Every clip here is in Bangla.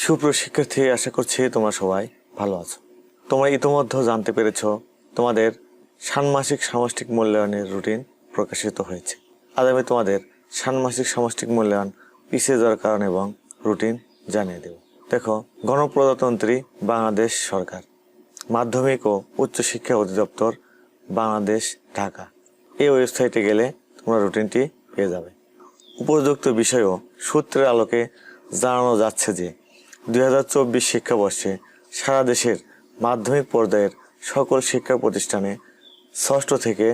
সুপ্রিয় শিক্ষার্থী, আশা করছি তোমরা সবাই ভালো আছো। তোমরা ইতোমধ্যে জানতে পেরেছো তোমাদের ষান্মাসিক সামষ্টিক মূল্যায়নের রুটিন প্রকাশিত হয়েছে। আজ আমি তোমাদের ষান্মাসিক সামষ্টিক মূল্যায়ন পিছিয়ে যাওয়ার কারণ এবং রুটিন জানিয়ে দেব। দেখো, গণপ্রজাতন্ত্রী বাংলাদেশ সরকার, মাধ্যমিক ও উচ্চ শিক্ষা অধিদপ্তর, বাংলাদেশ, ঢাকা, এই ওয়েবসাইটে গেলে তোমরা রুটিনটি পেয়ে যাবে। উপযুক্ত বিষয় ও সূত্রের আলোকে জানানো যাচ্ছে যে 2024 শিক্ষাবর্ষে সারা দেশের মাধ্যমিক পর্যায়ের সকল শিক্ষা প্রতিষ্ঠানে ষষ্ঠ থেকে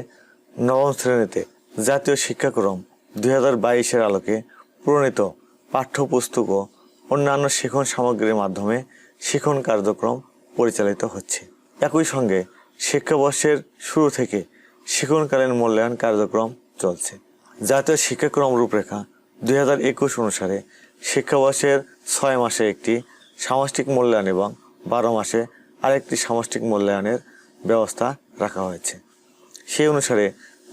নবম শ্রেণীতে জাতীয় শিক্ষাক্রম 2022-এর আলোকে প্রণীত পাঠ্যপুস্তক ও অন্যান্য শিক্ষণ সামগ্রীর মাধ্যমে শিক্ষণ কার্যক্রম পরিচালিত হচ্ছে। একই সঙ্গে শিক্ষাবর্ষের শুরু থেকে শিক্ষণকালীন মূল্যায়ন কার্যক্রম চলছে। জাতীয় শিক্ষাক্রম রূপরেখা 2021 অনুসারে শিক্ষাবর্ষের 6 মাসে একটি সামষ্টিক মূল্যায়ন এবং 12 মাসে আরেকটি সামষ্টিক মূল্যায়নের ব্যবস্থা রাখা হয়েছে। সেই অনুসারে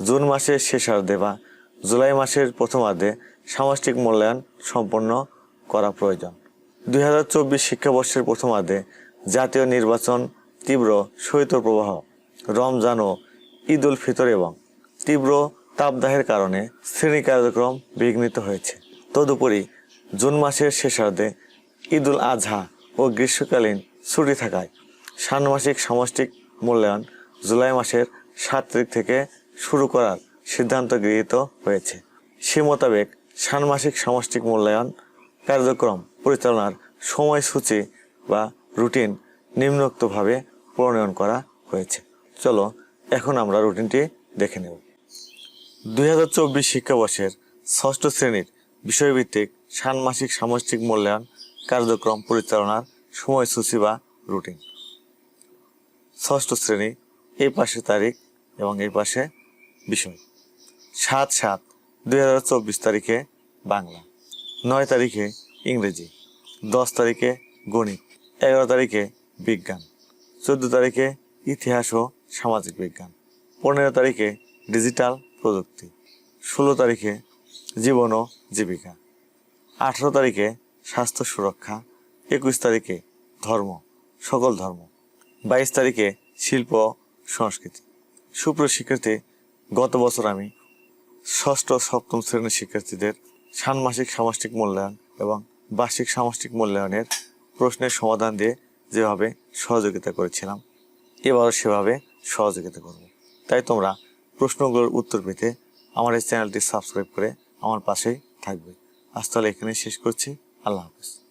জুন মাসের শেষার্ধে বা জুলাই মাসের প্রথমার্ধে সামষ্টিক মূল্যায়ন সম্পন্ন করা প্রয়োজন। 2024 শিক্ষাবর্ষের প্রথমার্ধে জাতীয় নির্বাচন, তীব্র শৈত্যপ্রবাহ, রমজান ও ঈদ উল ফিতর এবং তীব্র তাপদাহের কারণে শ্রেণী কার্যক্রম বিঘ্নিত হয়েছে। তদুপরি জুন মাসের শেষার্ধে ঈদ উল আজহা ও গ্রীষ্মকালীন ছুটি থাকায় ষান্মাসিক সামষ্টিক মূল্যায়ন জুলাই মাসের 7 তারিখ থেকে শুরু করার সিদ্ধান্ত গৃহীত হয়েছে। সে মোতাবেক ষান্মাসিক সামষ্টিক মূল্যায়ন কার্যক্রম পরিচালনার সময়সূচি বা রুটিন নিম্নোক্তভাবে প্রণয়ন করা হয়েছে। চলো এখন আমরা রুটিনটি দেখে নেব। 2024 শিক্ষাবর্ষের ষষ্ঠ শ্রেণীর বিষয়ভিত্তিক ষান্মাসিক সামষ্টিক মূল্যায়ন কার্যক্রম পরিচালনার সময়সূচি বা রুটিন। ষষ্ঠ শ্রেণী, এই পাশে তারিখ এবং এই পাশে বিষয়। 7/7/2024 তারিখে বাংলা, 9 তারিখে ইংরেজি, 10 তারিখে গণিত, 11 তারিখে বিজ্ঞান, 14 তারিখে ইতিহাস ও সামাজিক বিজ্ঞান, 15 তারিখে ডিজিটাল প্রযুক্তি, 16 তারিখে জীবন ও জীবিকা, 18 তারিখে স্বাস্থ্য সুরক্ষা, 21 তারিখে ধর্ম, সকল ধর্ম, 22 তারিখে শিল্প ও সংস্কৃতি। সুপ্রিয় শিক্ষার্থী, গত বছর আমি ষষ্ঠ সপ্তম শ্রেণীর শিক্ষার্থীদের ষান্মাসিক সামষ্টিক মূল্যায়ন এবং বার্ষিক সামষ্টিক মূল্যায়নের প্রশ্নের সমাধান দিয়ে যেভাবে সহযোগিতা করেছিলাম, এবারও সেভাবে সহযোগিতা করব। তাই তোমরা প্রশ্নগুলোর উত্তর পেতে আমার এই চ্যানেলটি সাবস্ক্রাইব করে আমার পাশেই থাকবে। আজ তাহলে এখানেই শেষ করছি। আল্লাহ হাফেজ।